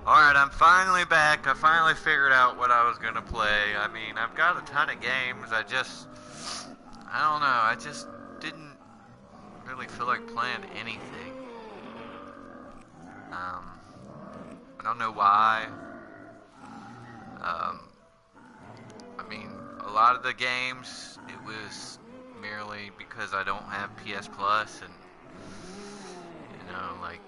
Alright, I'm finally back. I finally figured out what I was gonna play. I mean, I've got a ton of games. I don't know, I just didn't really feel like playing anything. I don't know why. Um, I mean, a lot of the games, it was merely because I don't have PS Plus and, like,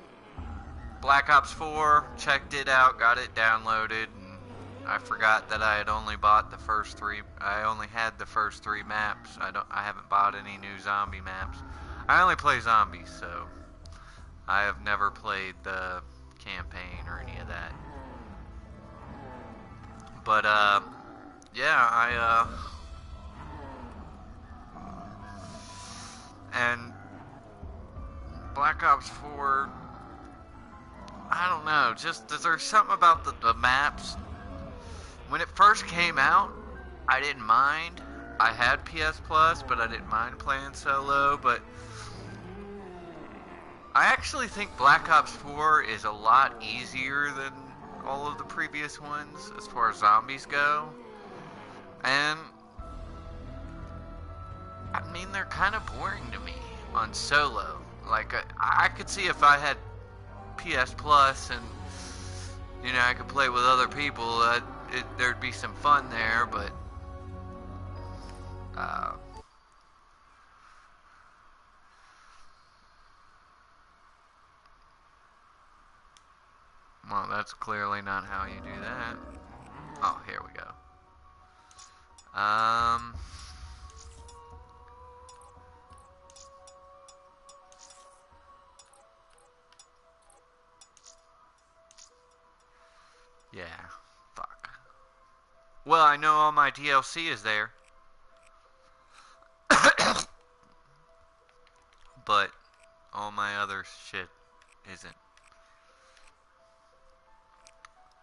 Black Ops 4, checked it out, got it downloaded, and I forgot that I had only bought the first three. I only had the first three maps. I haven't bought any new zombie maps. I only play zombies, so I have never played the campaign or any of that. But yeah, and Black Ops 4. I don't know. Just there's something about the maps. When it first came out, I didn't mind. I had PS Plus, but I didn't mind playing solo. But I actually think Black Ops 4 is a lot easier than all of the previous ones as far as zombies go. And I mean, they're kind of boring to me on solo. Like, I could see if I had PS Plus and, I could play with other people, there'd be some fun there, but well, that's clearly not how you do that. Oh, here we go. Yeah, fuck. Well, I know all my DLC is there. But all my other shit isn't.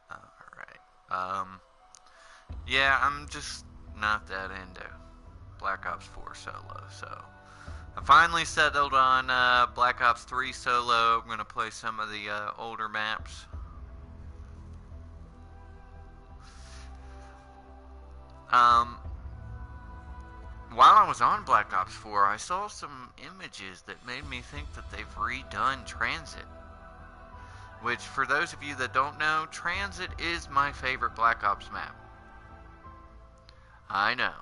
Alright. Yeah, I'm just not that into Black Ops 4 solo, so I finally settled on Black Ops 3 solo. I'm gonna play some of the older maps. While I was on Black Ops 4, I saw some images that made me think that they've redone Transit. Which, for those of you that don't know, Transit is my favorite Black Ops map. I know.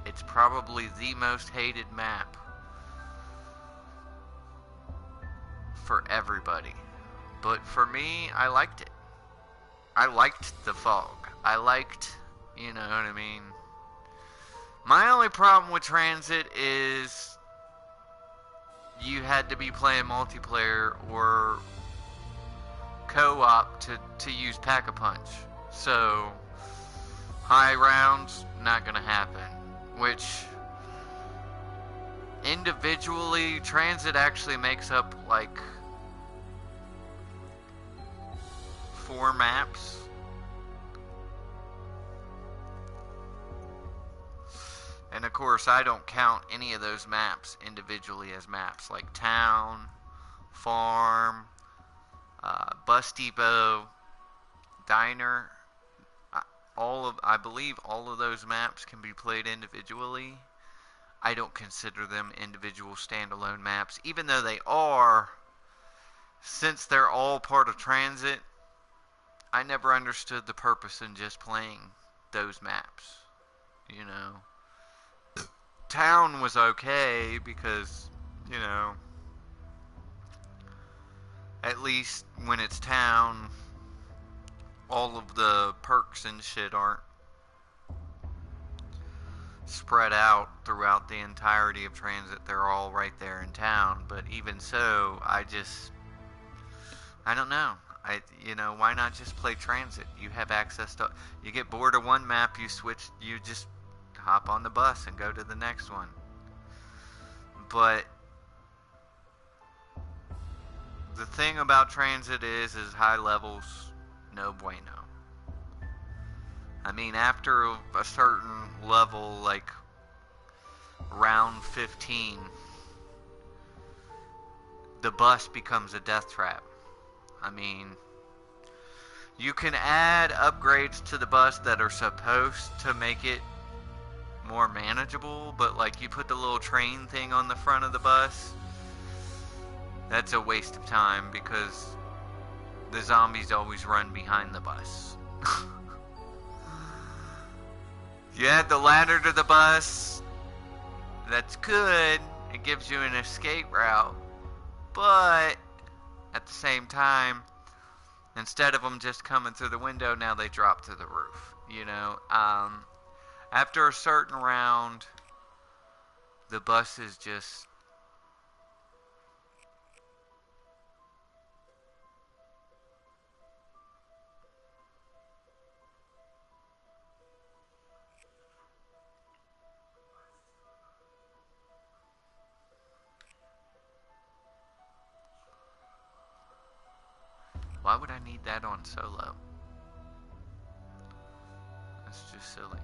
It's probably the most hated map for everybody. But for me, I liked it. I liked the fog. I liked, you know what I mean? My only problem with Transit is you had to be playing multiplayer or co-op to use Pack-a-Punch. So, high rounds, not gonna happen. Which, individually, Transit actually makes up like 4 maps. And of course, I don't count any of those maps individually as maps, like Town, Farm, Bus Depot, Diner. I believe all of those maps can be played individually. I don't consider them individual standalone maps, even though they are. Since they're all part of Transit, I never understood the purpose in just playing those maps, Town was okay because, at least when it's Town, all of the perks and shit aren't spread out throughout the entirety of Transit. They're all right there in Town. But even so, I don't know. Why not just play Transit? You have access to, you get bored of one map, you just hop on the bus and go to the next one. But the thing about Transit is high levels, no bueno. I mean, after a certain level, like round 15, the bus becomes a death trap. I mean, You can add upgrades to the bus that are supposed to make it more manageable, but like you put the little train thing on the front of the bus, that's a waste of time because the zombies always run behind the bus. You add the ladder to the bus, that's good, it gives you an escape route, but at the same time, instead of them just coming through the window, now they drop through the roof, you know. After a certain round, the bus is just... Why would I need that on solo? That's just silly.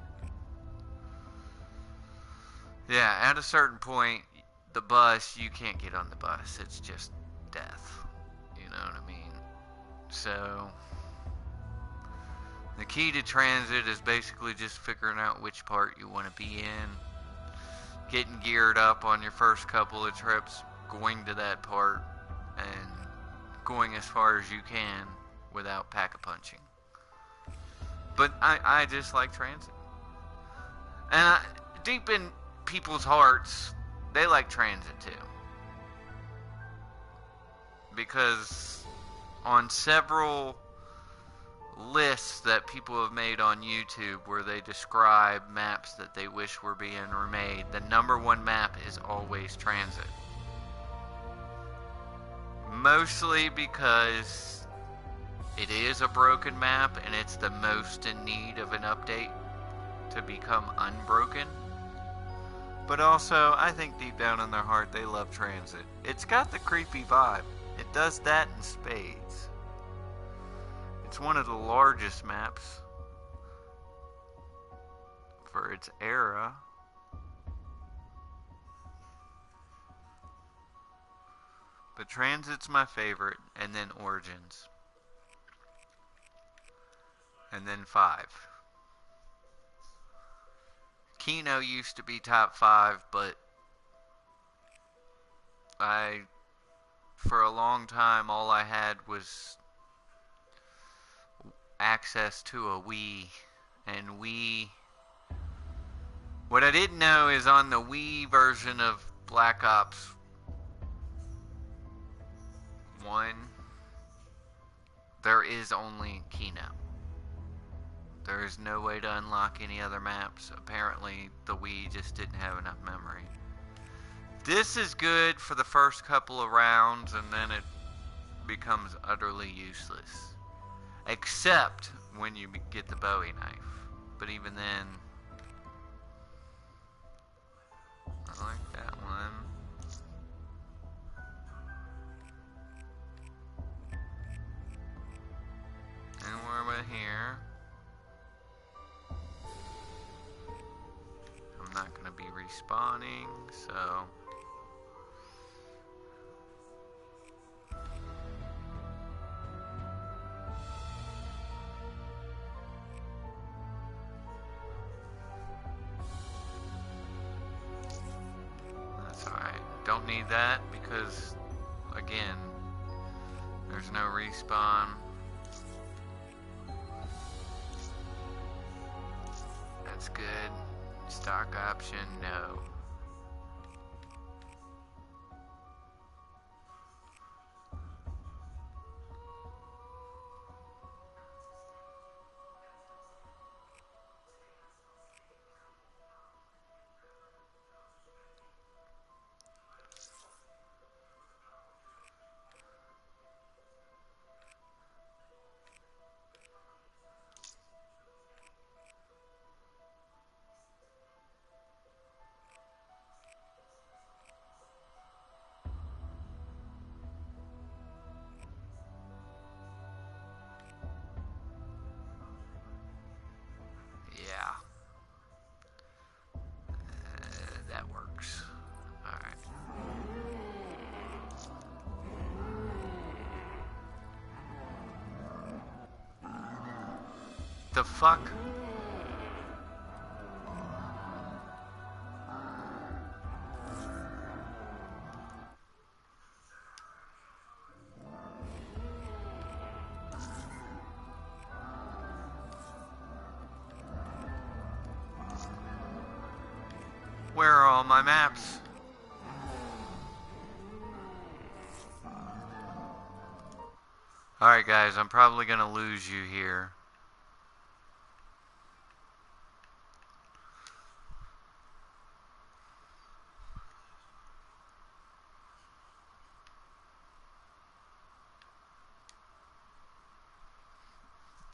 Yeah, at a certain point, the bus, you can't get on the bus. It's just death. You know what I mean? So, the key to transit is basically just figuring out which part you want to be in, getting geared up on your first couple of trips, going to that part, and going as far as you can without pack-a-punching. But I just like transit. And deep in people's hearts, they like transit too. Because on several lists that people have made on YouTube where they describe maps that they wish were being remade, the number one map is always transit. Mostly because it is a broken map and it's the most in need of an update to become unbroken. But also, I think deep down in their heart they love transit. It's got the creepy vibe. It does that in spades. It's one of the largest maps for its era. But Transit's my favorite, and then Origins. And then 5. Kino used to be top 5, but for a long time, all I had was access to a Wii. And Wii... What I didn't know is on the Wii version of Black Ops 1, there is only Kino. There is no way to unlock any other maps. Apparently, the Wii just didn't have enough memory. This is good for the first couple of rounds, and then it becomes utterly useless. Except when you get the Bowie knife. But even then, I like that one. And where am I here? I'm not going to be respawning, so... That's alright. Don't need that because, again, there's no respawn. That's good. Stock option, no. The fuck? Where are all my maps? Alright guys, I'm probably gonna lose you here.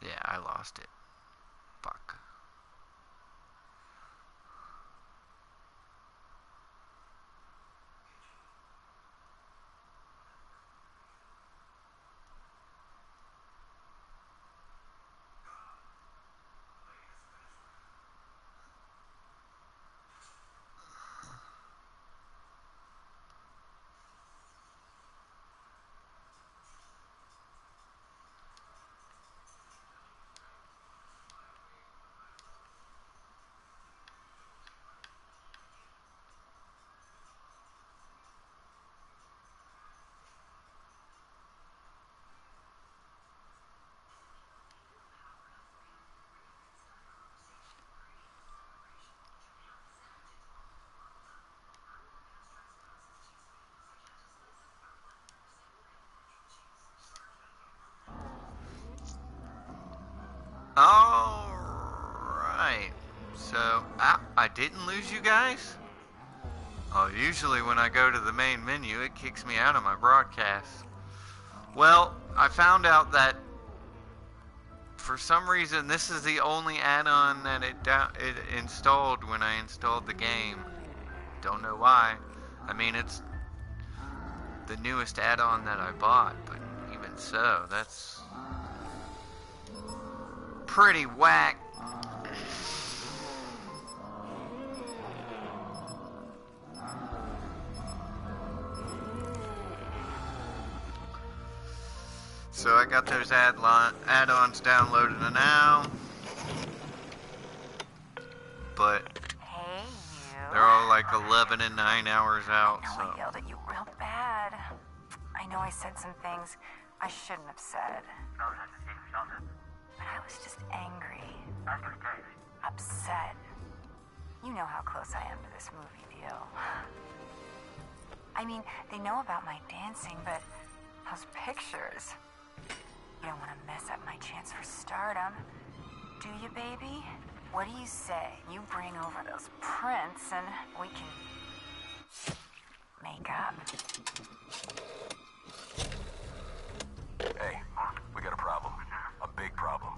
Yeah, I lost it. Fuck. Alright. So, I didn't lose you guys? Oh, usually when I go to the main menu, it kicks me out of my broadcast. Well, I found out that for some reason this is the only add-on that it installed when I installed the game. Don't know why. I mean, it's the newest add-on that I bought, but even so, that's pretty whack. So I got those add-ons downloaded now, but hey, they're all like 11 and 9 hours out. I know I yelled at you real bad. I know I said some things I shouldn't have said. But I was just angry. Upset. You know how close I am to this movie deal. I mean, they know about my dancing, but those pictures... You don't want to mess up my chance for stardom, do you, baby? What do you say? You bring over those prints and we can make up. Hey, we got a problem. A big problem.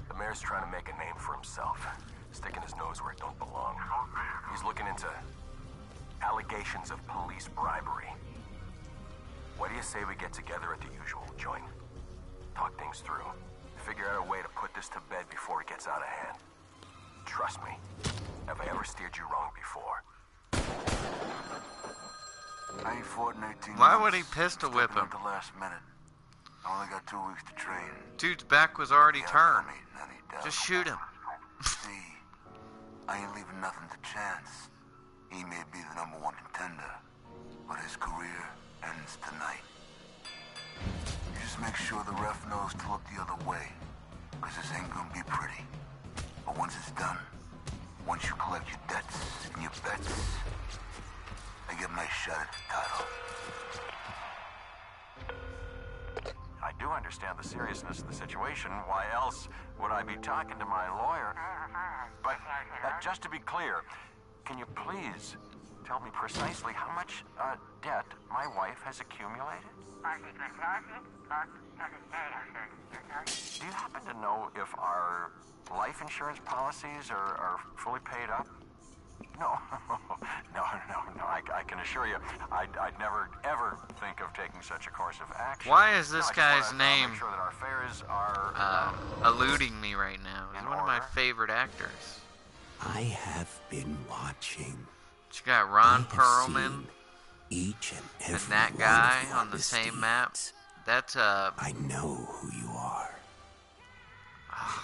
The mayor's trying to make a name for himself, sticking his nose where it don't belong. He's looking into allegations of police bribery. What do you say we get together at the usual joint? Talk things through. Figure out a way to put this to bed before it gets out of hand. Trust me. Have I ever steered you wrong before? I ain't fought in 18 Why months. would he pistol whip him? At the last minute. I only got 2 weeks to train. Dude's back was already Yeah, turned. I mean, any doubt. Just shoot him. See, I ain't leaving nothing to chance. He may be the #1 contender, but his career ends tonight. You just make sure the ref knows to look the other way, because this ain't gonna be pretty. But once it's done, once you collect your debts and your bets, I get my shot at the title. I do understand the seriousness of the situation. Why else would I be talking to my lawyer? But just to be clear, can you please tell me precisely how much debt my wife has accumulated? Do you happen to know if our life insurance policies are fully paid up? No, no. I can assure you, I'd never, ever think of taking such a course of action. Why is this No, I just guy's wanna name make sure that our fares are eluding me right now? He's in one of my order. favorite actors. I have been watching. You got Ron I have Perlman seen each and and every that one guy of your on the same map. misdeeds. That's I know who you are.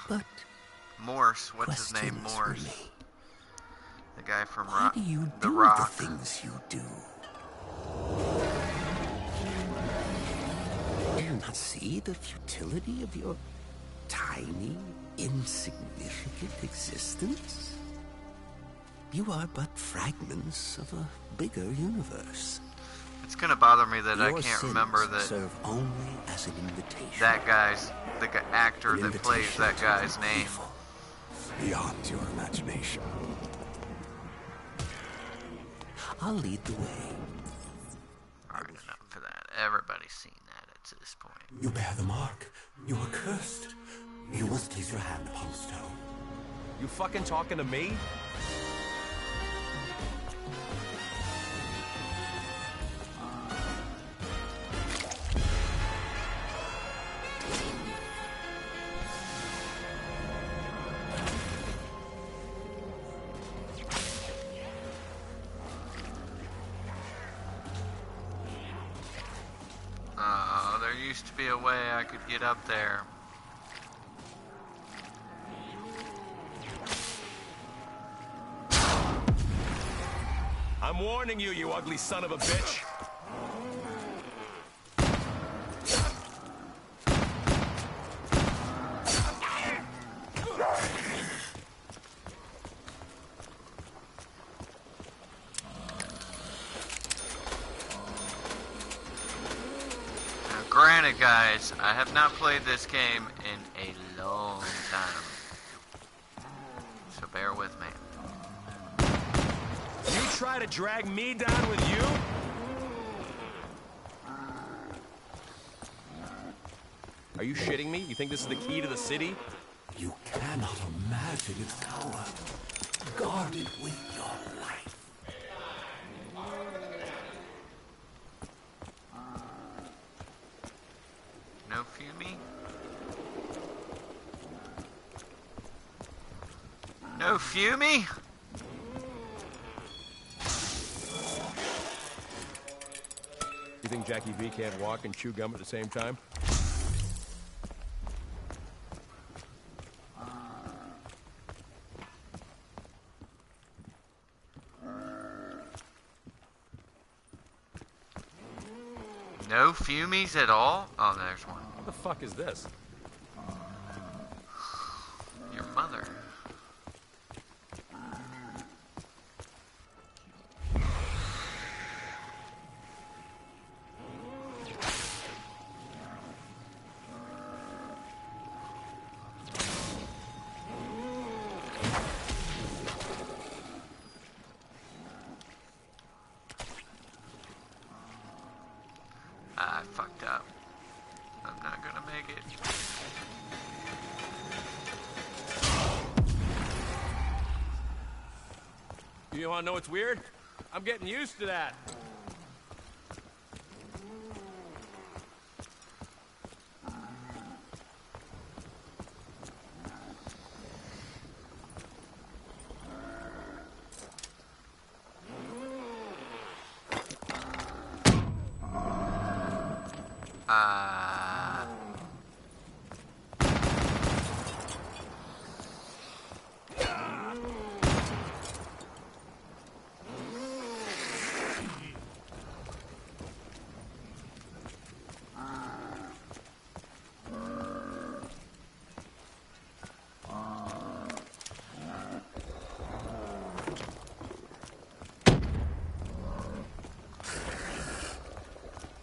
But Morse. What's his name? Questions Morse. for me. The guy from Why do you The do Rock. the things you do? Do you not see the futility of your tiny, insignificant existence? You are but fragments of a bigger universe. It's gonna bother me that I Your can't sins remember that serve only as an invitation. that guy's actor An that plays invitation that to guy's the name. evil beyond your imagination. I'll lead the way. Alright, enough for that. Everybody's seen that at this point. You bear the mark. You are cursed. You must place your hand upon the stone. You fucking talking to me? Oh, there used to be a way I could get up there. I'm warning you, you ugly son of a bitch. Now, granted, guys, I have not played this game in a long time. So bear with me. You try to drag me down with you? Are you shitting me? You think this is the key to the city? You cannot imagine its power. Guard it with your life. No Fumi? No Fumi? You think Jackie V can't walk and chew gum at the same time? No Fumies at all? Oh, there's one. What the fuck is this? Your mother. I fucked up. I'm not gonna make it. You wanna know what's weird? I'm getting used to that.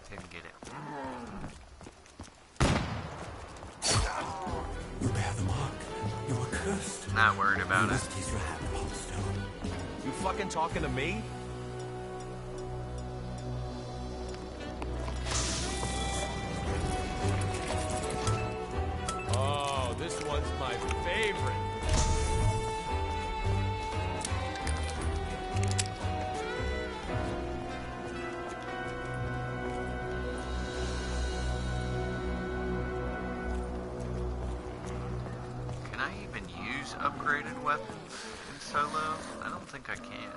Didn't get it. You bear the mark. You are cursed. Not worried about You it. must place your hand upon the stone. You fucking talking to me? Oh, this one's my favorite. Can I even use upgraded weapons in solo? I don't think I can.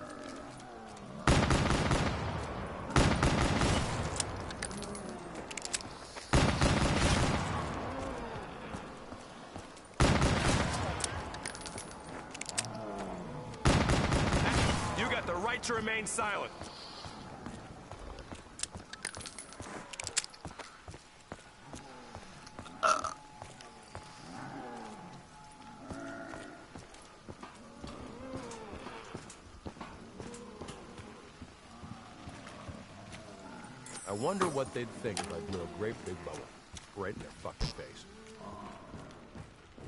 to remain silent. I wonder what they'd think if I blew a great big bubble right in their fucking face.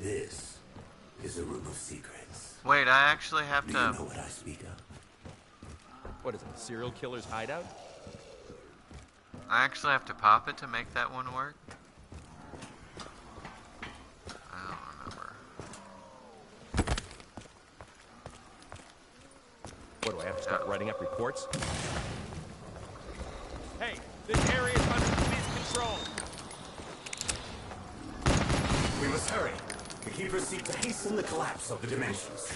This is a room of secrets. Wait, I actually have Do to... you know what I speak of? What is it, a serial killer's hideout? I actually have to pop it to make that one work? I don't remember. What, do I have to start writing up reports? Hey, this area is under police control. We must hurry. The Keepers seek to hasten the collapse of the dimensions.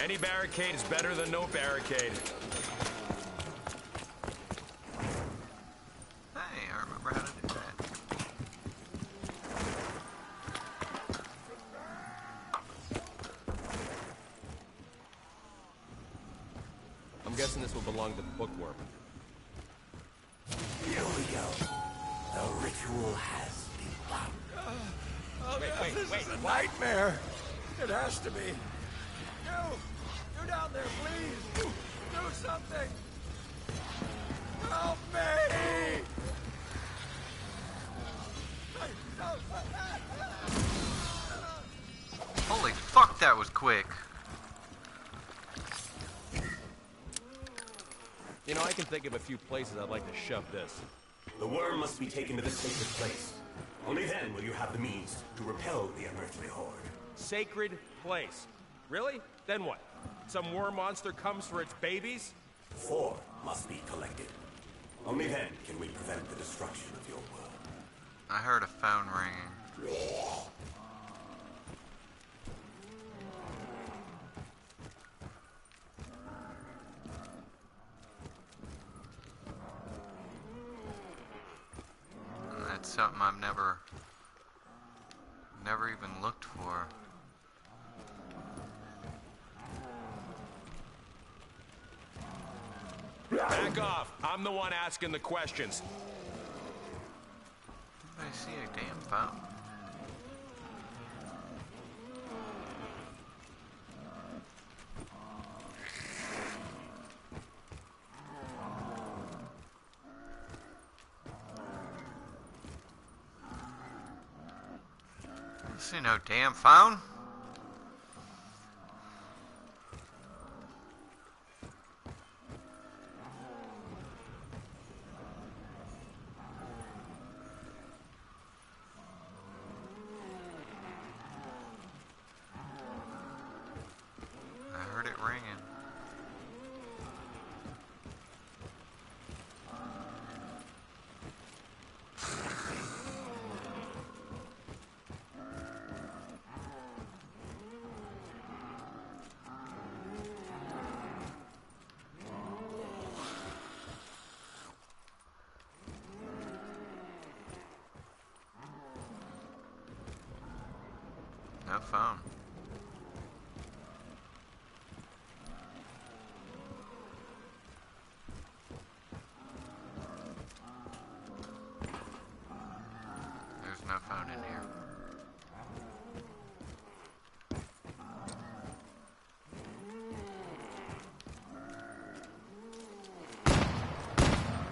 Any barricade is better than no barricade. Hey, I remember how to do that. I'm guessing this will belong to the bookworm. Here we go. The ritual has begun. Wait, Nightmare. It has to be. You down there, please. Do something. Help me. Holy fuck, that was quick. You know, I can think of a few places I'd like to shove this. The worm must be taken to the sacred place. Only then will you have the means to repel the unearthly horde. Sacred place. Really? Then what? Some worm monster comes for its babies? 4 must be collected. Only then can we prevent the destruction of your world. I heard a phone ringing. That's something I've never even looked for. Back off. I'm the one asking the questions. I see a damn phone. I see no damn phone. I heard it ringing. No phone. There's no phone in here.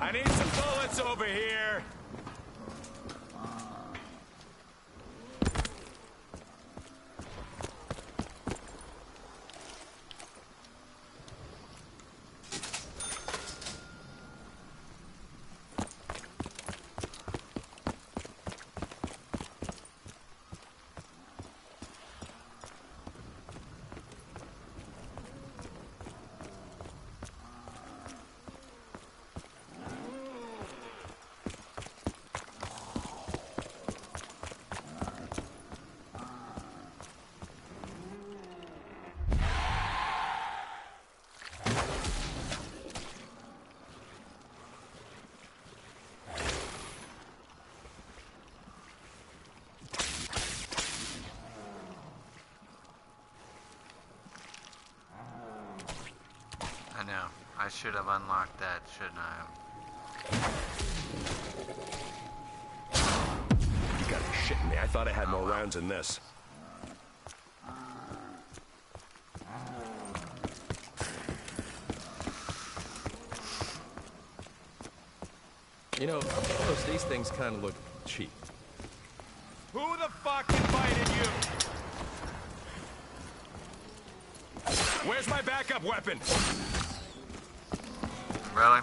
I need some bullets over here. know. I should have unlocked that, shouldn't I have? You gotta be shitting me. I thought I had more rounds than this. You know, these things kind of look cheap. Who the fuck invited you? Where's my backup weapon? Really?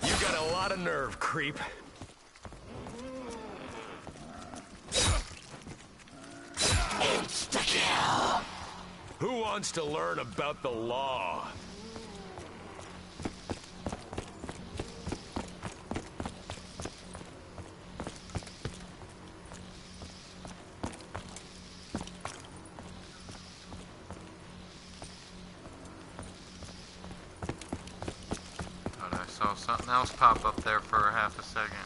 You got a lot of nerve, creep. Insta-kill! Who wants to learn about the law? Saw something else pop up there for a half a second.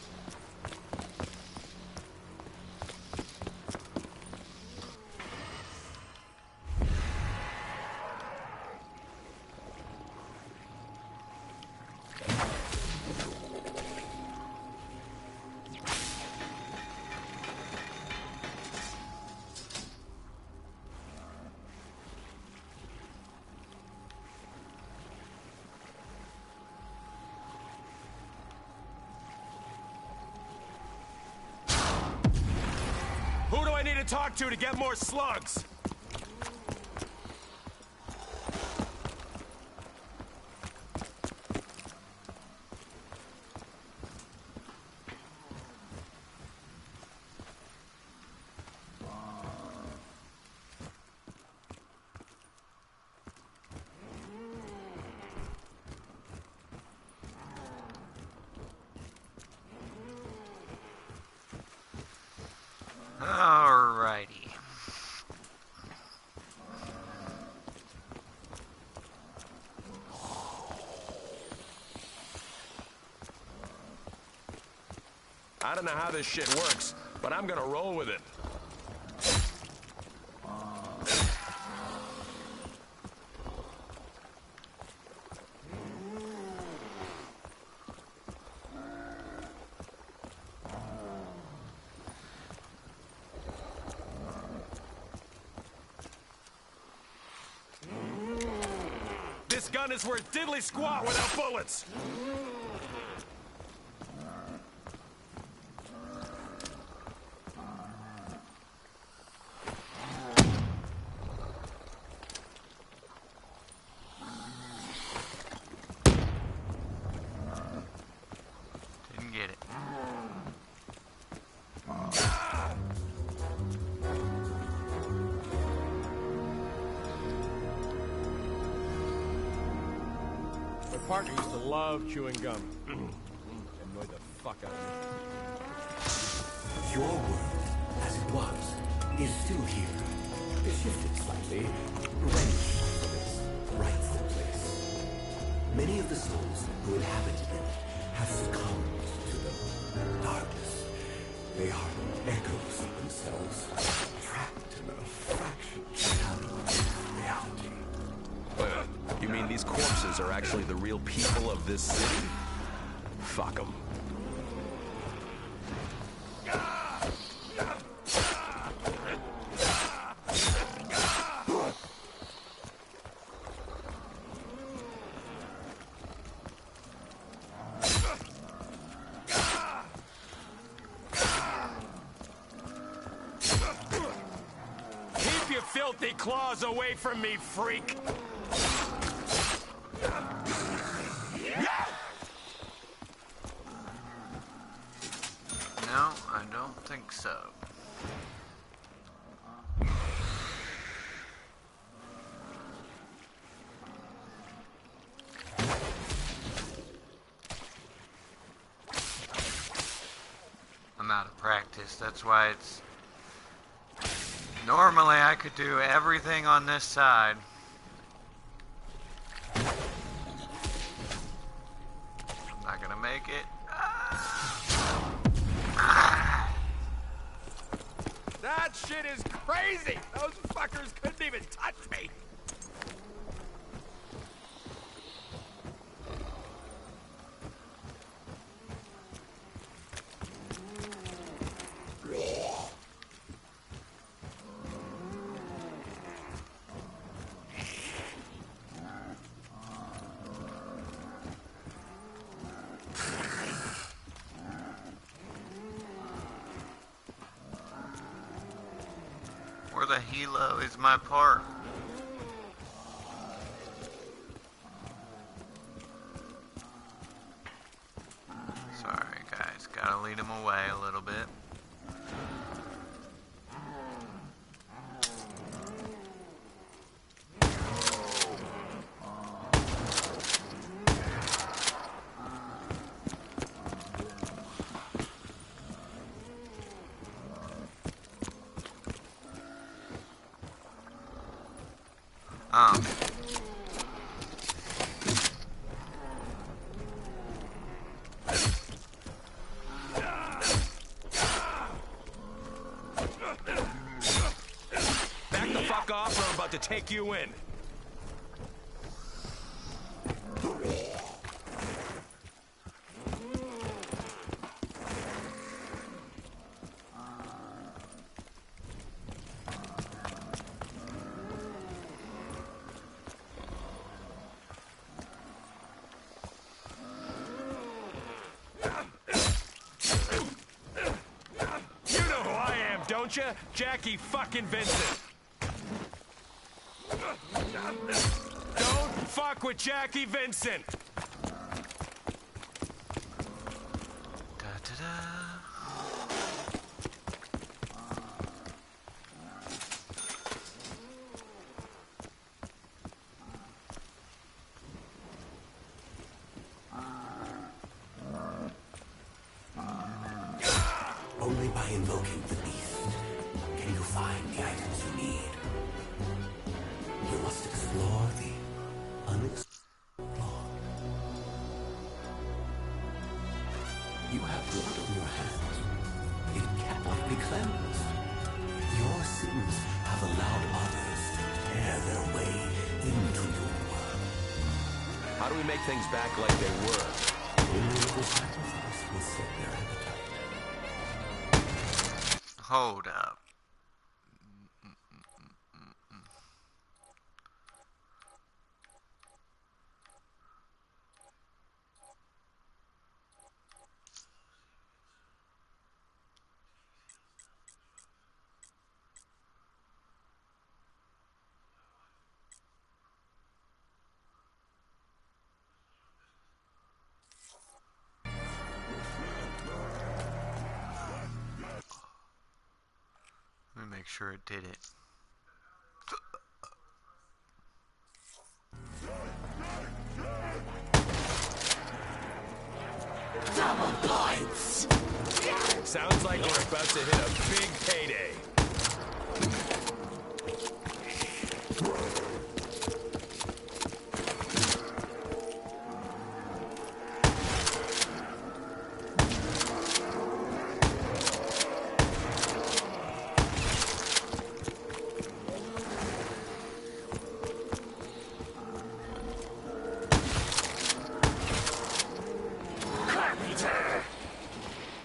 Who do I need to talk to get more slugs? Alrighty. I don't know how this shit works, but I'm gonna roll with it. This gun is worth diddly squat without bullets. Didn't get it. My partner used to love chewing gum. Annoyed the fuck out of me. Your world, as it was, is still here. It shifted slightly, wrenched from its rightful place. Many of the souls who inhabited it have succumbed to the darkness. They are echoes of themselves, trapped in a fraction shadow of reality. You mean these corpses are actually the real people of this city? Fuck them. Keep your filthy claws away from me, freak! No, I don't think so. I'm out of practice, that's why it's... Normally I could do everything on this side. Not gonna make it. That shit is crazy! Those fuckers couldn't even touch me! for the helo is my part. Sorry guys, gotta lead him away a little bit. Back the fuck off or I'm about to take you in. Don't you? Jackie fucking Vincent. Don't fuck with Jackie Vincent. Only by invoking the beast can you find the items you need. You must explore the unexplored. You have blood on your hands. It cannot be cleansed. Your sins have allowed others to tear their way into your world. How do we make things back like they were? Only the sacrifice will set their appetite. Hold up. Let me make sure it did it. Double points! Sounds like we're about to hit a big payday.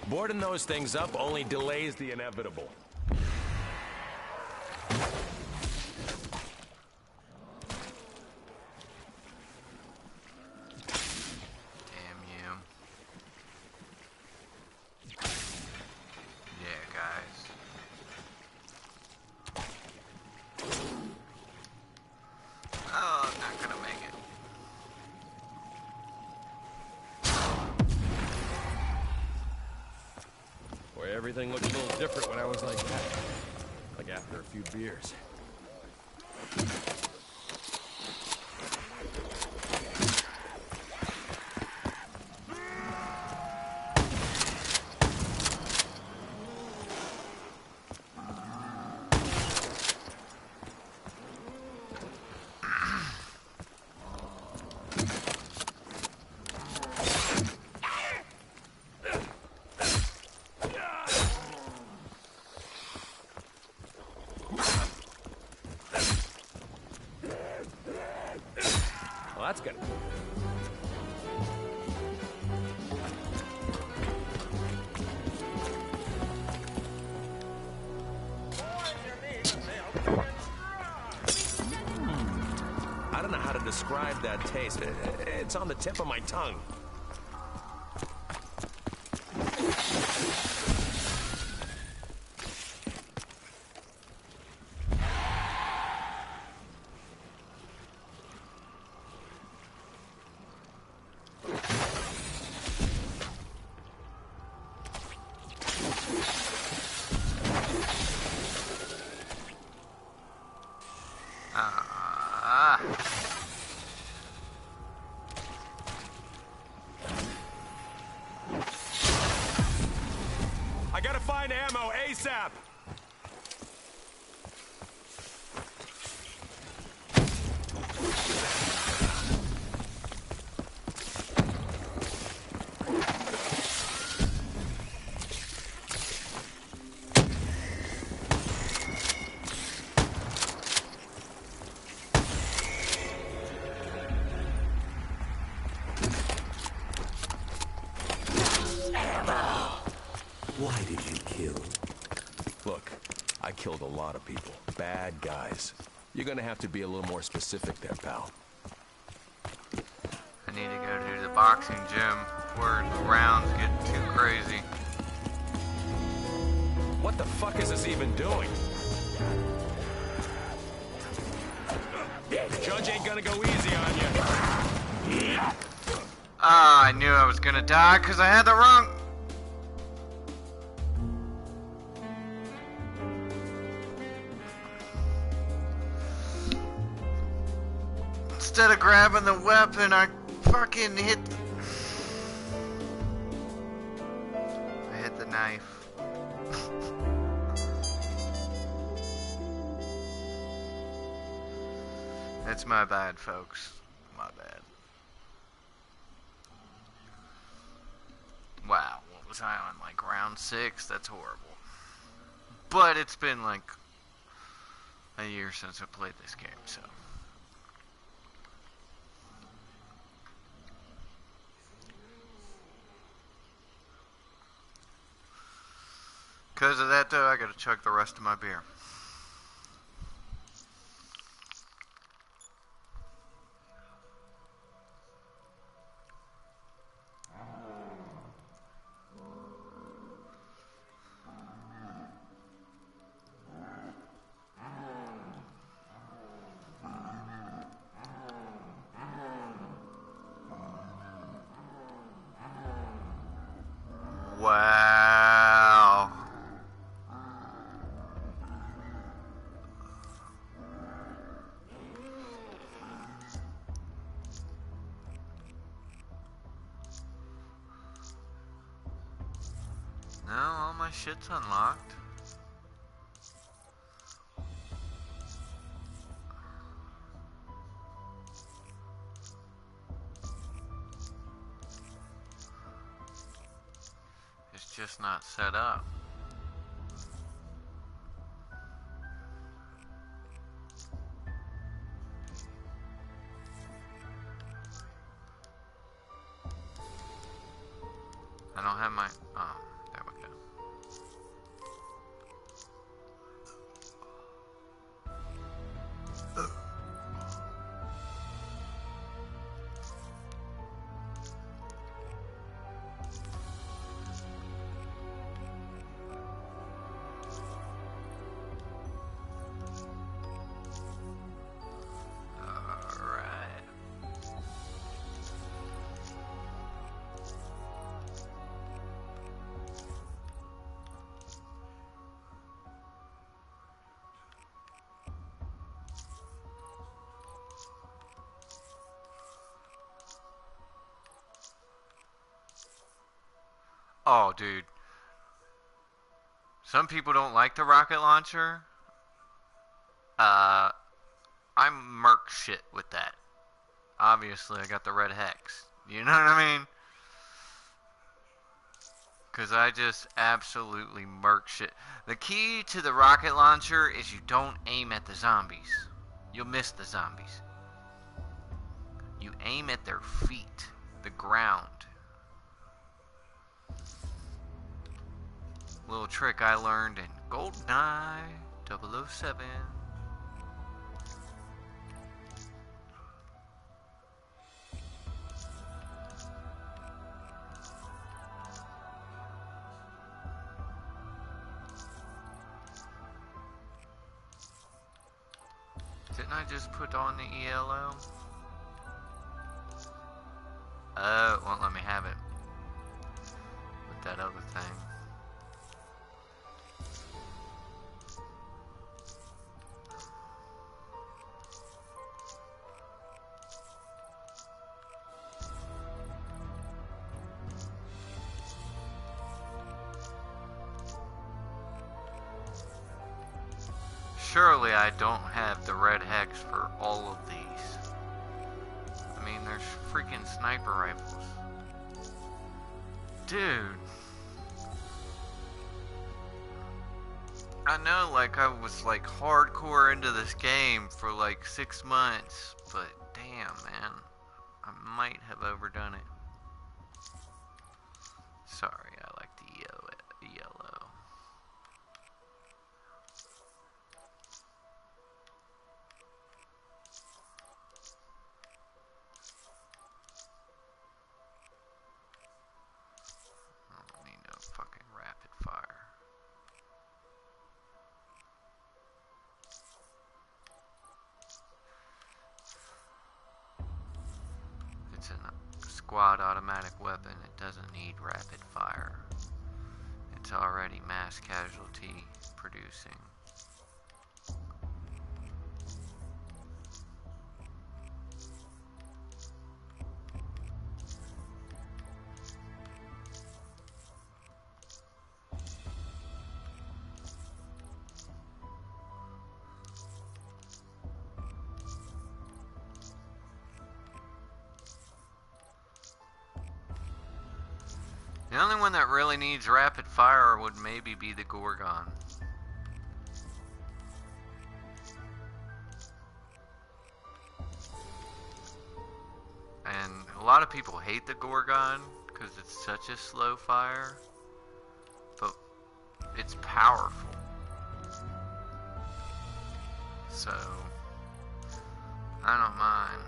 Boarding those things up only delays the inevitable. Damn you. Yeah, guys. Oh, I'm not gonna make it. Boy, everything looked a little different when I was like that. Like after a few beers. Well, that's good. I don't know how to describe that taste. It's on the tip of my tongue. I gotta find ammo ASAP! Why did you kill? Look, I killed a lot of people. Bad guys. You're gonna have to be a little more specific there, pal. I need to go to the boxing gym where the rounds get too crazy. What the fuck is this even doing? Judge ain't gonna go easy on you. Ah, I knew I was gonna die because I had the wrong... Instead of grabbing the weapon, I fucking hit... I hit the knife. It's my bad, folks. My bad. Wow, what was I on? Like round 6? That's horrible. But it's been like a year since I played this game, so. Because of that, though, I gotta chug the rest of my beer. Wow. No, all my shit's unlocked. It's just not set up. I don't have my... Oh, there we go. Alright. Oh, dude. Some people don't like the rocket launcher. I murk shit with that. Obviously, I got the red hex. You know what I mean? Because I just absolutely murk shit. The key to the rocket launcher is you don't aim at the zombies. You'll miss the zombies. You aim at their feet, the ground. Little trick I learned in GoldenEye 007. Didn't I just put on the ELO? Oh, it won't let me have it with that other thing. surely I don't have the red hex for all of these. I mean, there's freaking sniper rifles. Dude. I know, like, I was, like, hardcore into this game for, like, 6 months, but damn, man. I might have overdone it. Sorry, I like the yellow. I don't need no fucking rapid fire. It's a squad automatic weapon. It doesn't need rapid fire. It's already mass casualty producing. The only one that really needs rapid fire would maybe be the Gorgon. And a lot of people hate the Gorgon because it's such a slow fire, but it's powerful. So, I don't mind.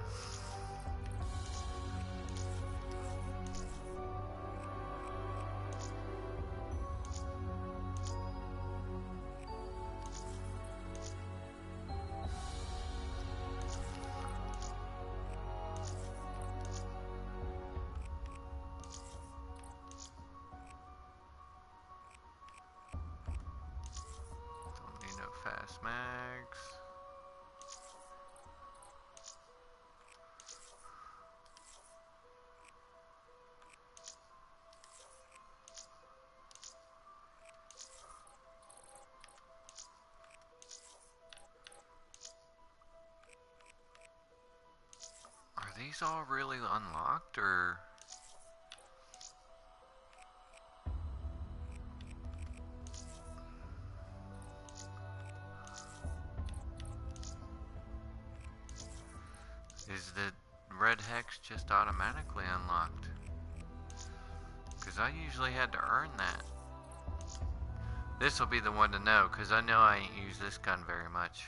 Fast mags. Are these all really unlocked, or? Is the red hex just automatically unlocked? Because I usually had to earn that. This will be the one to know, because I know I ain't used this gun very much.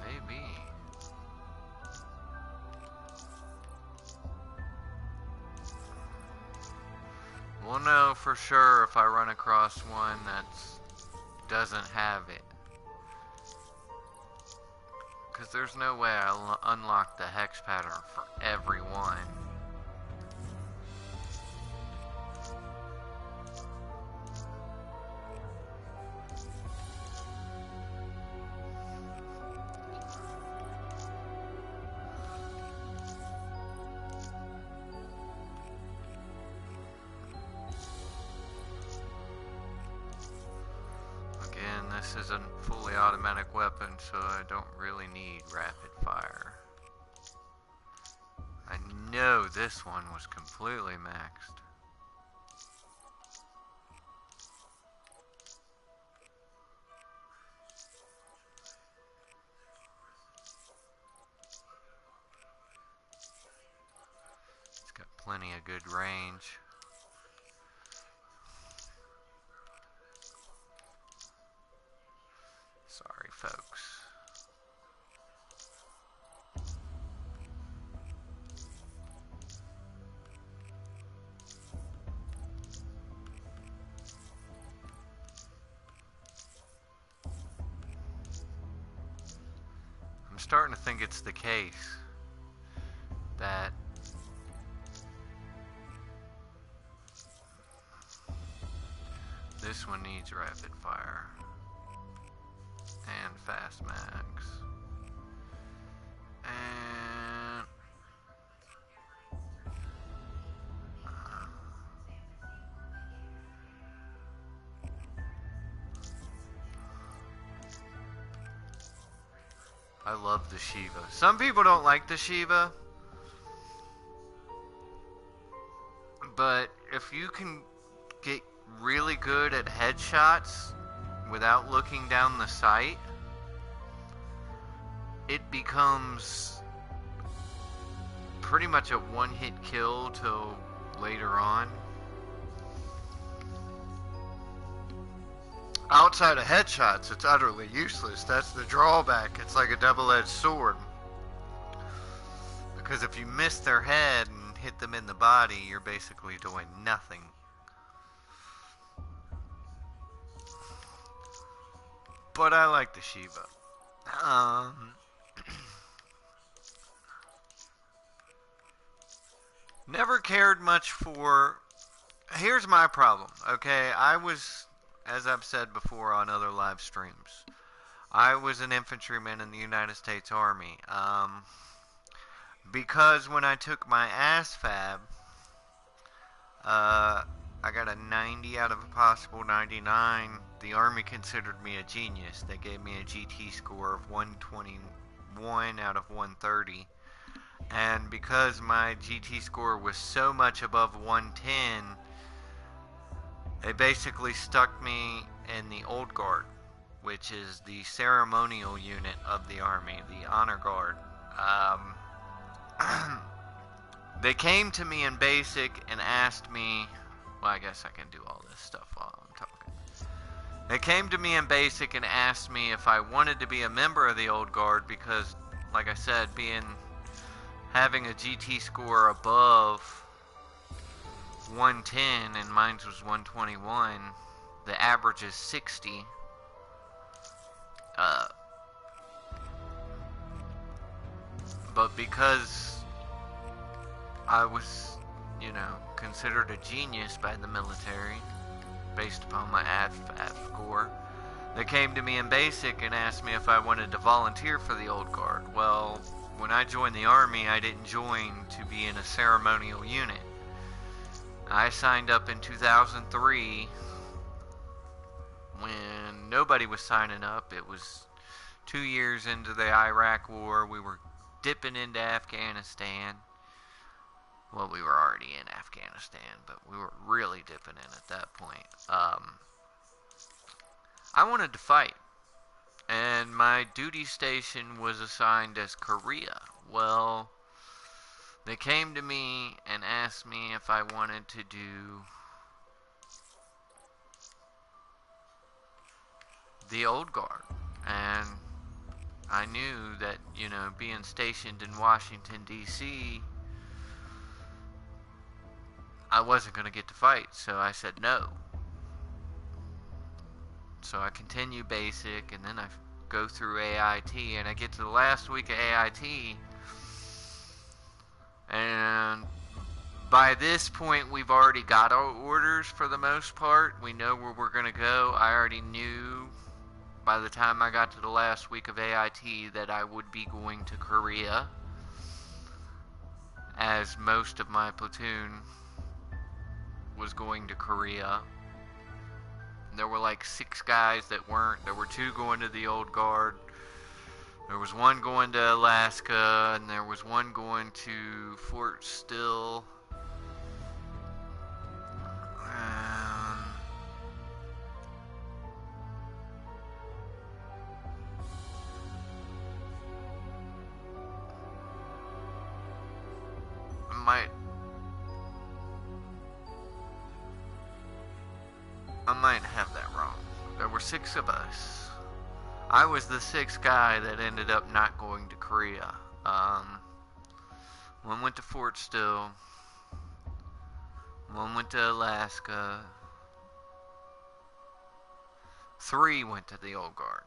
Maybe. We'll know for sure if I run across one that doesn't have it. Because there's no way I'll unlock the hex pattern for everyone. This is a fully automatic weapon, so I don't really need rapid fire. I know this one was completely maxed. It's got plenty of good range. Sorry, folks. I'm starting to think it's the case that this one needs rapid fire and fast mags. I love the Shiva. Some people don't like the Shiva, but if you can get really good at headshots without looking down the sight, it becomes pretty much a one-hit kill till later on. Outside of headshots, it's utterly useless. That's the drawback. It's like a double-edged sword. Because if you miss their head and hit them in the body, you're basically doing nothing. But I like the Shiva. Never cared much for... Here's my problem, okay? I was... As I've said before on other live streams, I was an infantryman in the United States Army. Because when I took my ASFAB, I got a 90 out of a possible 99. The Army considered me a genius. They gave me a GT score of 121 out of 130. And because my GT score was so much above 110, they basically stuck me in the Old Guard, which is the ceremonial unit of the Army, the Honor Guard. They came to me in basic and asked me, well, I guess I can do all this stuff while I'm talking. They came to me in basic and asked me if I wanted to be a member of the Old Guard because, like I said, having a GT score above 110 and mine was 121, the average is 60. But because I was, considered a genius by the military based upon my AF score, they came to me in basic and asked me if I wanted to volunteer for the Old Guard. Well, when I joined the Army, I didn't join to be in a ceremonial unit. I signed up in 2003 when nobody was signing up. It was 2 years into the Iraq War. We were dipping into Afghanistan. Well, we were already in Afghanistan, but we were really dipping in at that point. I wanted to fight, and my duty station was assigned as Korea. Well, they came to me and asked me if I wanted to do the Old Guard. And I knew that, being stationed in Washington, D.C., I wasn't going to get to fight, so I said no. So I continue basic, and then I go through AIT, and I get to the last week of AIT, and by this point, we've already got our orders for the most part. We know where we're going to go. I already knew by the time I got to the last week of AIT that I would be going to Korea, as most of my platoon was going to Korea. There were like 6 guys that weren't. There were 2 going to the Old Guard. There was 1 going to Alaska, and there was 1 going to Fort Still. I might have that wrong. There were 6 of us. I was the 6th guy that ended up not going to Korea. 1 went to Fort Still. 1 went to Alaska. 3 went to the Old Guard.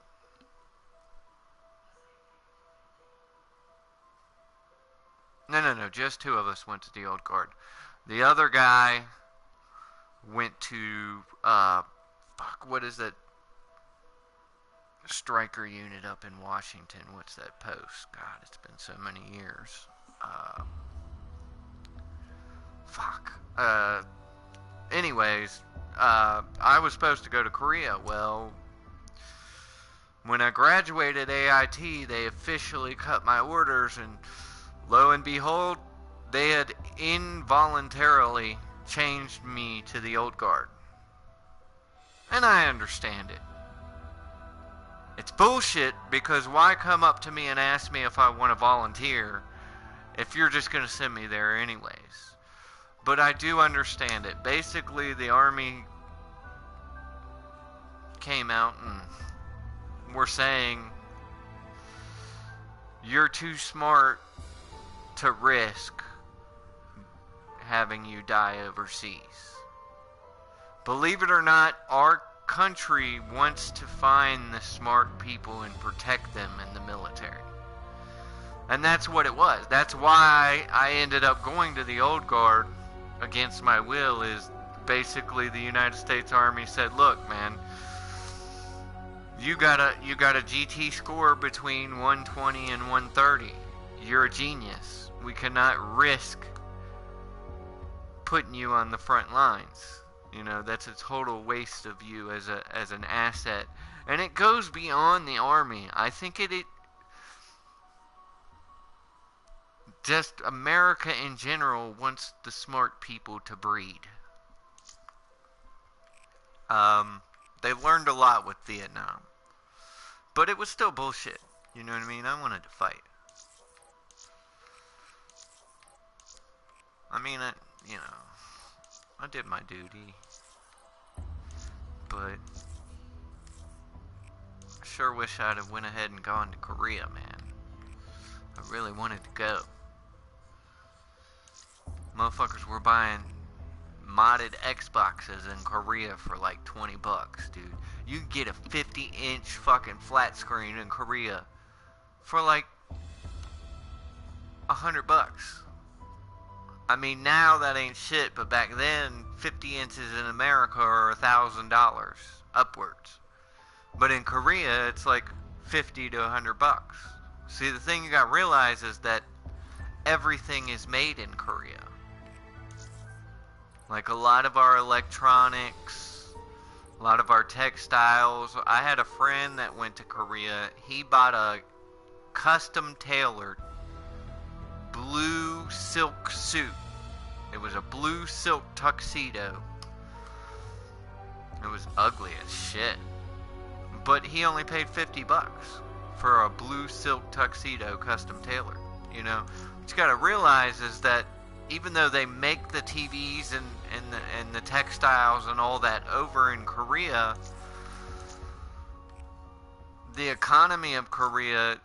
No. Just 2 of us went to the Old Guard. The other guy went to, what is that striker unit up in Washington? What's that post? God, it's been so many years. Anyways, I was supposed to go to Korea. Well, When I graduated AIT, they officially cut my orders, and lo and behold, they had involuntarily changed me to the old guard. And I understand it. It's bullshit, because why come up to me and ask me if I want to volunteer if you're just going to send me there anyways? But I do understand it. Basically, the Army came out and were saying, you're too smart to risk having you die overseas. Believe it or not, our country wants to find the smart people and protect them in the military. And that's what it was. That's why I ended up going to the old guard against my will. Is basically the United States Army said, look, man, you got a GT score between 120 and 130. You're a genius. We cannot risk putting you on the front lines. You know, that's a total waste of you as an asset. And it goes beyond the Army. I think it just America in general wants the smart people to breed. They learned a lot with Vietnam. But it was still bullshit. You know what I mean? I wanted to fight. I mean, I did my duty. But I sure wish I'd have went ahead and gone to Korea, man. I really wanted to go. Motherfuckers were buying modded Xboxes in Korea for like $20, dude. You can get a 50-inch fucking flat screen in Korea for like $100. I mean, now that ain't shit, but back then, 50 inches in America are $1,000 upwards. But in Korea, it's like 50 to $100. See, the thing you gotta realize is that everything is made in Korea. Like a lot of our electronics, a lot of our textiles. I had a friend that went to Korea. He bought a custom tailored blue silk suit. It was a blue silk tuxedo. It was ugly as shit. But he only paid $50 for a blue silk tuxedo custom tailored. You know, what you gotta realize is that even though they make the TVs and the textiles and all that over in Korea, the economy of Korea,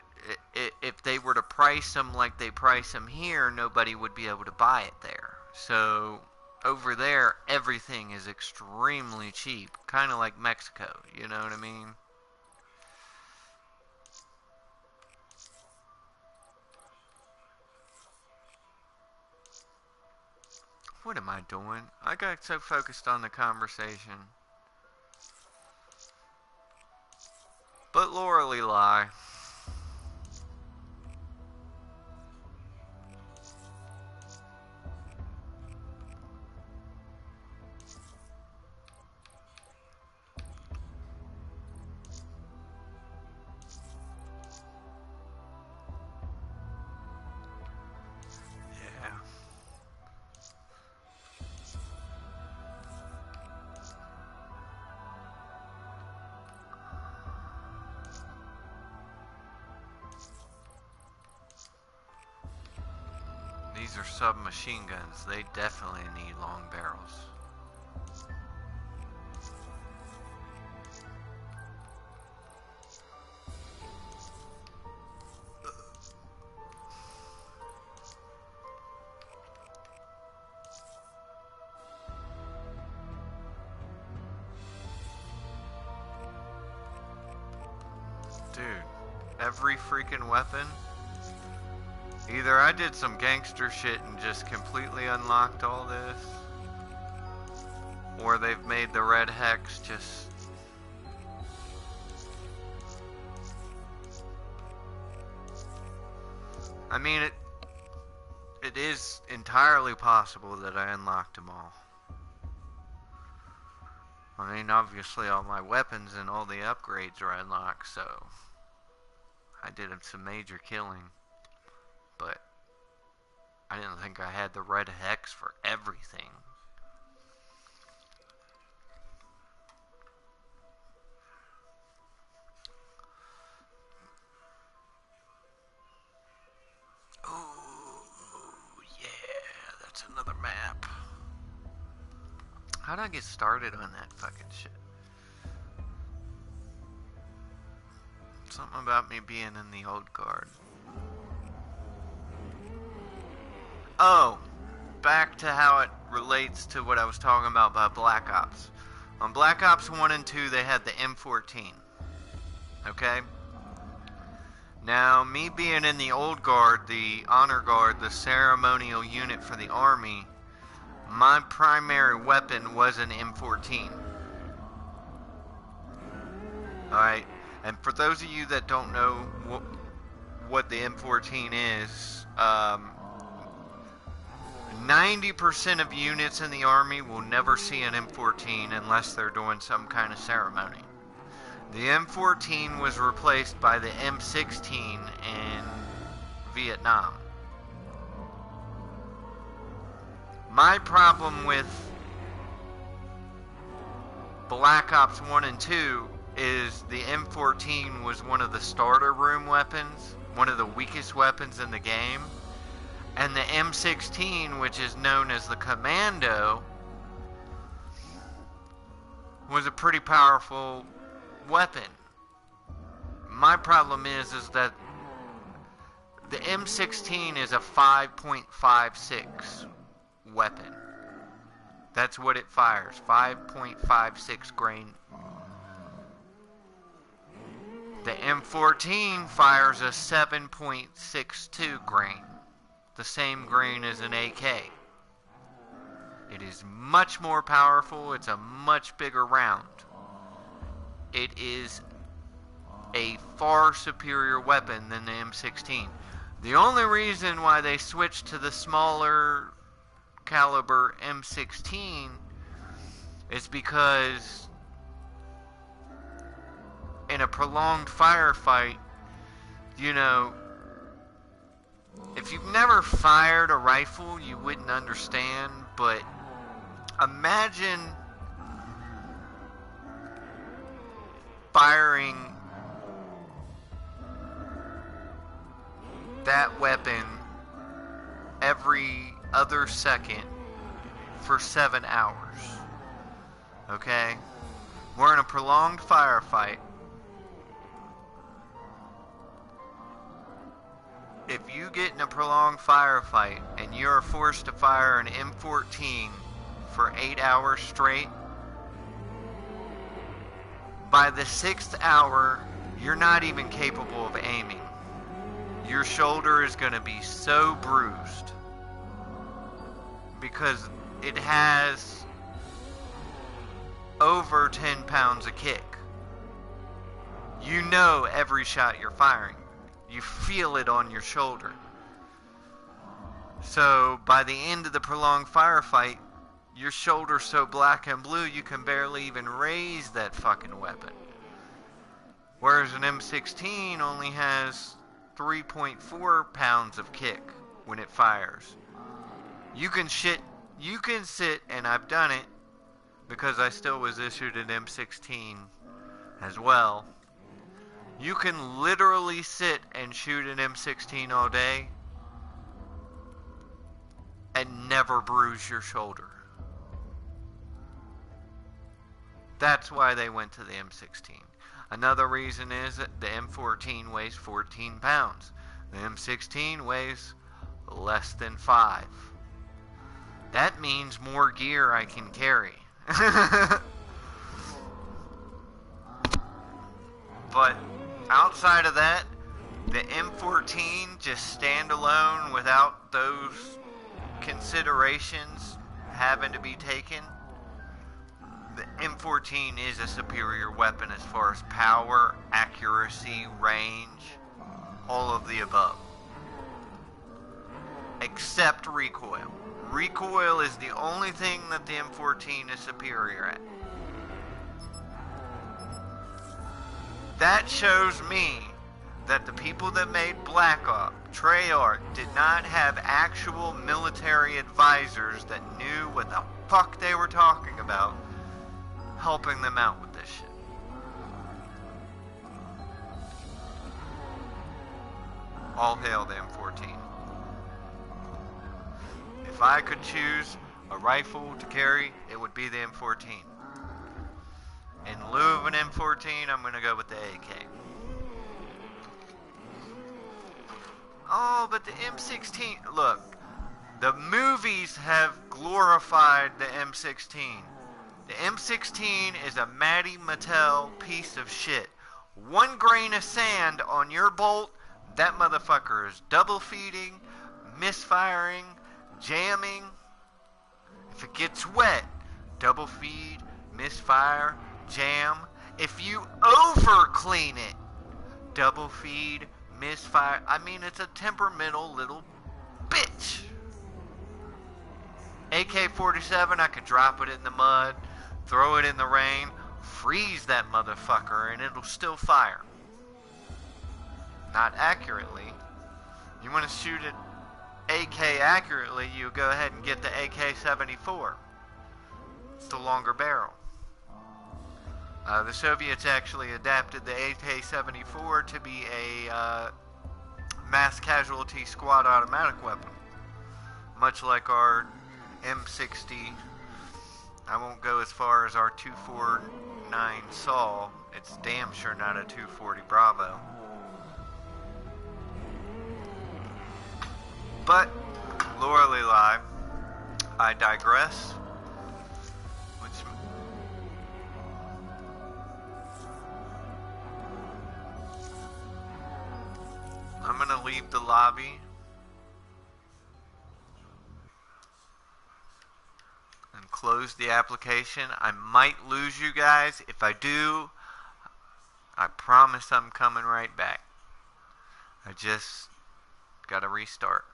if they were to price them like they price them here, nobody would be able to buy it there. So over there, everything is extremely cheap, kind of like Mexico, you know what I mean? What am I doing? I got so focused on the conversation. But Lorelei lie. These are submachine guns. They definitely need long barrels. Dude, every freaking weapon. Either I did some gangster shit and just completely unlocked all this, or they've made the red hex just... I mean, it is entirely possible that I unlocked them all. I mean, obviously all my weapons and all the upgrades are unlocked, so I did some major killing. But I didn't think I had the red hex for everything. Oh, yeah, that's another map. How'd I get started on that fucking shit? Something about me being in the old guard. Oh, back to how it relates to what I was talking about by Black Ops. On Black Ops 1 and 2, they had the M14. Okay? Now, me being in the old guard, the honor guard, the ceremonial unit for the army, my primary weapon was an M14. Alright? And for those of you that don't know what the M14 is, 90% of units in the army will never see an M14 unless they're doing some kind of ceremony. The M14 was replaced by the M16 in Vietnam. My problem with Black Ops 1 and 2 is the M14 was one of the starter room weapons, one of the weakest weapons in the game. And the M16, which is known as the Commando, was a pretty powerful weapon. My problem is that the M16 is a 5.56 weapon. That's what it fires, 5.56 grain. The M14 fires a 7.62 grain. The same grain as an AK. It is much more powerful. It's a much bigger round. It is a far superior weapon than the M16. The only reason why they switched to the smaller caliber M16 is because in a prolonged firefight, you know, if you've never fired a rifle, you wouldn't understand, but imagine firing that weapon every other second for 7 hours. Okay? We're in a prolonged firefight. If you get in a prolonged firefight and you're forced to fire an M14 for 8 hours straight, by the 6th hour, you're not even capable of aiming. Your shoulder is going to be so bruised because it has over 10 pounds of kick. You know every shot you're firing. You feel it on your shoulder. So by the end of the prolonged firefight, your shoulder's so black and blue you can barely even raise that fucking weapon. Whereas an M16 only has 3.4 pounds of kick when it fires. You can sit, and I've done it because I still was issued an M16 as well. You can literally sit and shoot an M16 all day and never bruise your shoulder. That's why they went to the M16. Another reason is that the M14 weighs 14 pounds. The M16 weighs less than 5. That means more gear I can carry. But outside of that, the M14 just standalone without those considerations having to be taken, the M14 is a superior weapon as far as power, accuracy, range, all of the above. Except recoil. Recoil is the only thing that the M14 is superior at. That shows me that the people that made Black Ops, Treyarch, did not have actual military advisors that knew what the fuck they were talking about, helping them out with this shit. All hail the M14. If I could choose a rifle to carry, it would be the M14. In lieu of an M14, I'm going to go with the AK. Oh, but the M16... Look, the movies have glorified the M16. The M16 is a Matty Mattel piece of shit. One grain of sand on your bolt, that motherfucker is double feeding, misfiring, jamming. If it gets wet, double feed, misfire, jam. If you over clean it, double feed, misfire. I mean, it's a temperamental little bitch. AK-47, I could drop it in the mud, throw it in the rain, freeze that motherfucker, and it'll still fire. Not accurately. You want to shoot it AK accurately, you go ahead and get the AK-74. It's the longer barrel. The Soviets actually adapted the AK-74 to be a mass casualty squad automatic weapon. Much like our M60. I won't go as far as our 249 Saw. It's damn sure not a 240 Bravo. But, Lorelei Live, I digress. I'm going to leave the lobby and close the application. I might lose you guys. If I do, I promise I'm coming right back. I just got to restart.